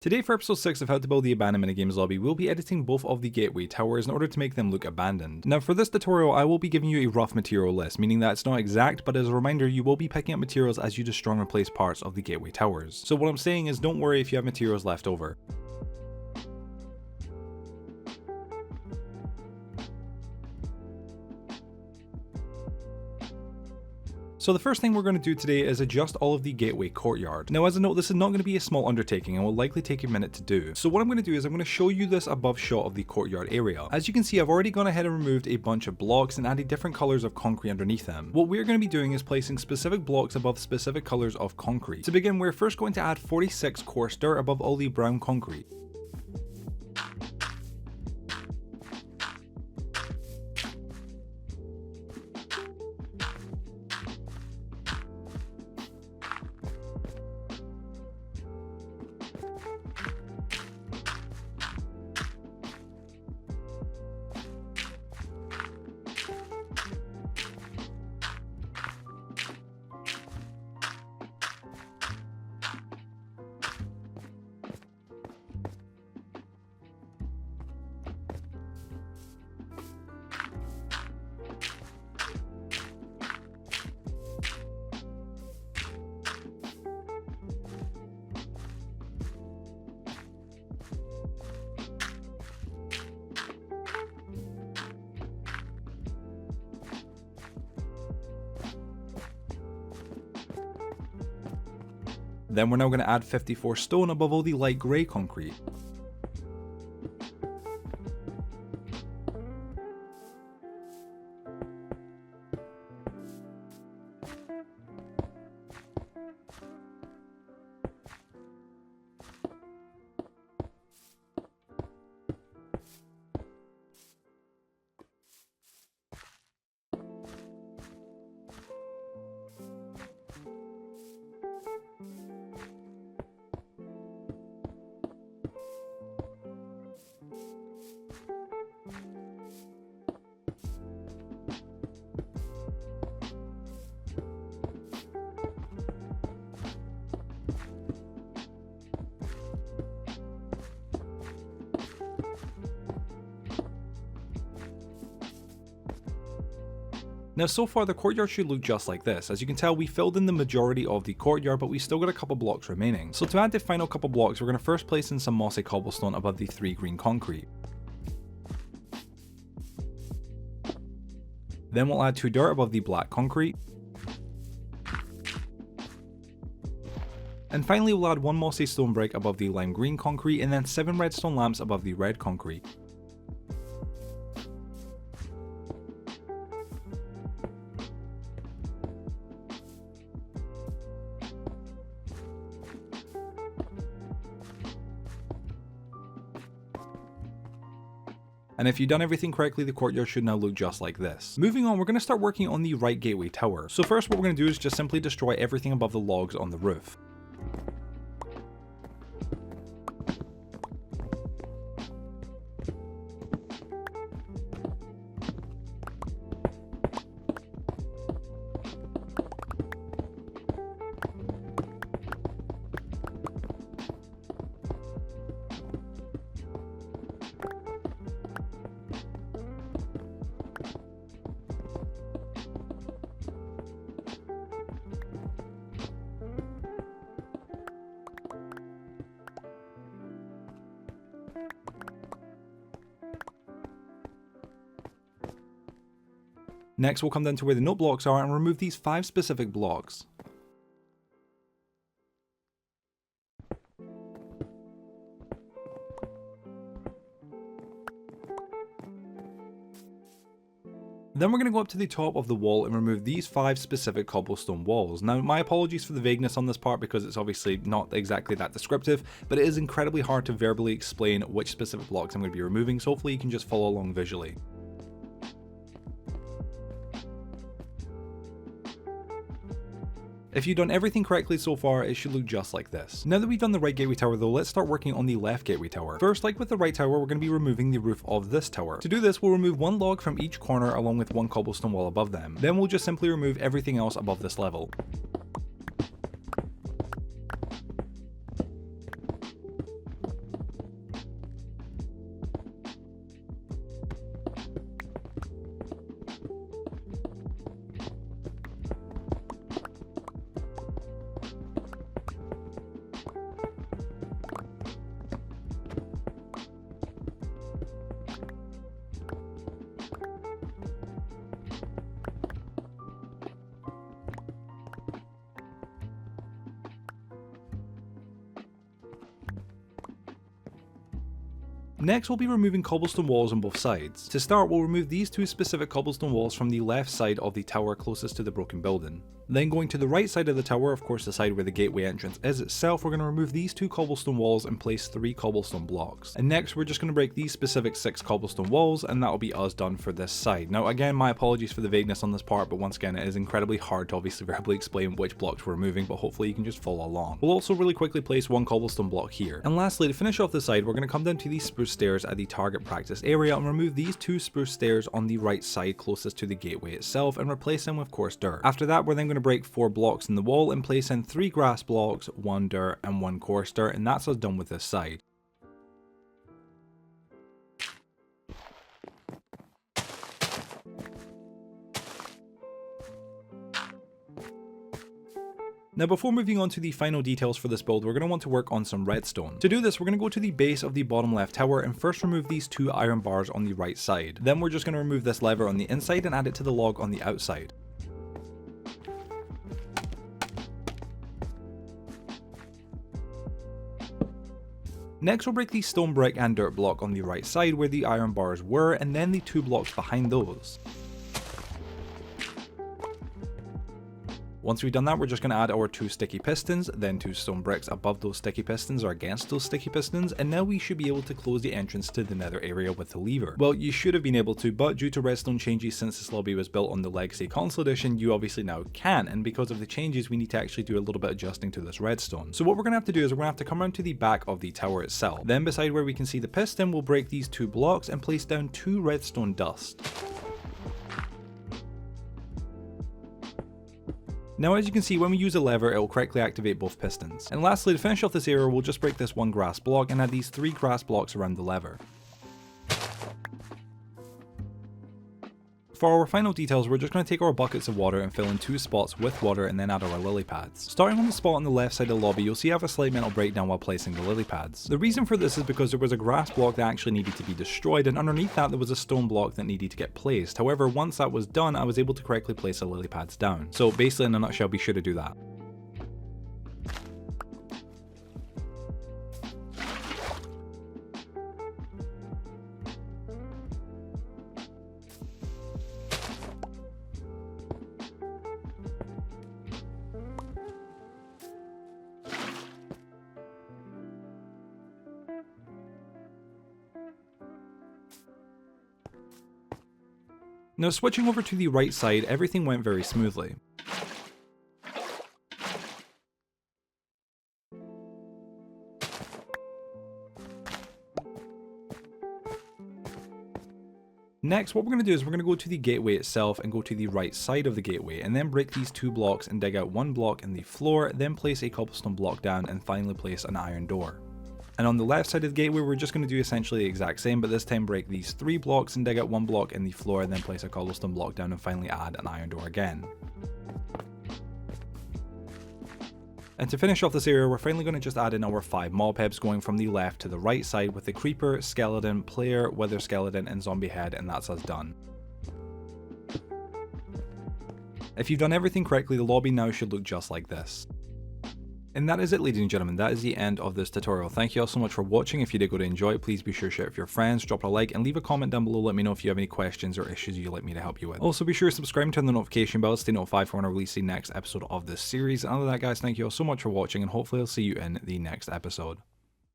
Today for episode 6 of How to Build the Abandoned Minigames lobby, we'll be editing both of the gateway towers in order to make them look abandoned. Now for this tutorial I will be giving you a rough material list, meaning that it's not exact, but as a reminder you will be picking up materials as you destroy and replace parts of the gateway towers. So what I'm saying is don't worry if you have materials left over. So the first thing we're going to do today is adjust all of the gateway courtyard. Now as a note, this is not going to be a small undertaking and will likely take a minute to do. So what I'm going to do is I'm going to show you this above shot of the courtyard area. As you can see, I've already gone ahead and removed a bunch of blocks and added different colours of concrete underneath them. What we're going to be doing is placing specific blocks above specific colours of concrete. To begin, we're first going to add 46 coarse dirt above all the brown concrete. Then we're now going to add 54 stone above all the light grey concrete. Now so far the courtyard should look just like this. As you can tell, we filled in the majority of the courtyard, but we still got a couple blocks remaining. So to add the final couple blocks, we're going to first place in some mossy cobblestone above the 3 green concrete. Then we'll add 2 dirt above the black concrete. And finally we'll add 1 mossy stone brick above the lime green concrete, and then 7 redstone lamps above the red concrete. And if you've done everything correctly, the courtyard should now look just like this. Moving on, we're going to start working on the right gateway tower. So first what we're going to do is just simply destroy everything above the logs on the roof. Next we'll come down to where the note blocks are and remove these 5 specific blocks. Then we're going to go up to the top of the wall and remove these 5 specific cobblestone walls. Now my apologies for the vagueness on this part because it's obviously not exactly that descriptive, but it is incredibly hard to verbally explain which specific blocks I'm going to be removing, so hopefully you can just follow along visually. If you've done everything correctly so far, it should look just like this. Now that we've done the right gateway tower though, let's start working on the left gateway tower. First, like with the right tower, we're going to be removing the roof of this tower. To do this, we'll remove 1 log from each corner along with 1 cobblestone wall above them. Then we'll just simply remove everything else above this level. Next, we'll be removing cobblestone walls on both sides. To start, we'll remove these two specific cobblestone walls from the left side of the tower closest to the broken building. Then going to the right side of the tower, of course the side where the gateway entrance is itself, we're going to remove these two cobblestone walls and place 3 cobblestone blocks. And next we're just going to break these specific 6 cobblestone walls, and that'll be us done for this side. Now again, my apologies for the vagueness on this part, but once again it is incredibly hard to obviously verbally explain which blocks we're removing, but hopefully you can just follow along. We'll also really quickly place 1 cobblestone block here. And lastly, to finish off the side, we're going to come down to these spruce stairs at the target practice area and remove these 2 spruce stairs on the right side closest to the gateway itself and replace them with coarse dirt. After that, we're then going to break 4 blocks in the wall and place in 3 grass blocks, 1 dirt and 1 coarse dirt, and that's us done with this side. Now before moving on to the final details for this build, we're going to want to work on some redstone. To do this, we're going to go to the base of the bottom left tower and first remove these 2 iron bars on the right side. Then we're just going to remove this lever on the inside and add it to the log on the outside. Next we'll break the stone brick and dirt block on the right side where the iron bars were, and then the 2 blocks behind those. Once we've done that, we're just going to add our 2 sticky pistons, then 2 stone bricks above those sticky pistons or against those sticky pistons, and now we should be able to close the entrance to the nether area with the lever. Well, you should have been able to, but due to redstone changes since this lobby was built on the Legacy Console Edition, you obviously now can, and because of the changes we need to actually do a little bit adjusting to this redstone. So what we're going to have to do is we're going to have to come around to the back of the tower itself. Then beside where we can see the piston, we'll break these 2 blocks and place down 2 redstone dust. Now as you can see, when we use a lever, it will correctly activate both pistons. And lastly, to finish off this area, we'll just break this 1 grass block and add these 3 grass blocks around the lever. For our final details, we're just going to take our buckets of water and fill in 2 spots with water and then add our lily pads. Starting on the spot on the left side of the lobby, you'll see I have a slight mental breakdown while placing the lily pads. The reason for this is because there was a grass block that actually needed to be destroyed, and underneath that there was a stone block that needed to get placed. However, once that was done, I was able to correctly place the lily pads down. So basically in a nutshell, be sure to do that. Now switching over to the right side, everything went very smoothly. Next, what we're going to do is we're going to go to the gateway itself and go to the right side of the gateway and then break these 2 blocks and dig out 1 block in the floor, then place a cobblestone block down and finally place an iron door. And on the left side of the gateway, we're just going to do essentially the exact same, but this time break these 3 blocks and dig out 1 block in the floor, then place a cobblestone block down and finally add an iron door again. And to finish off this area, we're finally going to just add in our 5 mob heads going from the left to the right side with the creeper, skeleton, player, wither skeleton and zombie head, and that's us done. If you've done everything correctly, the lobby now should look just like this. And that is it, ladies and gentlemen, that is the end of this tutorial. Thank you all so much for watching. If you did go to enjoy it, please be sure to share it with your friends, drop a like, and leave a comment down below. Let me know if you have any questions or issues you'd like me to help you with. Also, be sure to subscribe and turn the notification bell to stay notified for when I release the next episode of this series. And other than that, guys, thank you all so much for watching, and hopefully I'll see you in the next episode.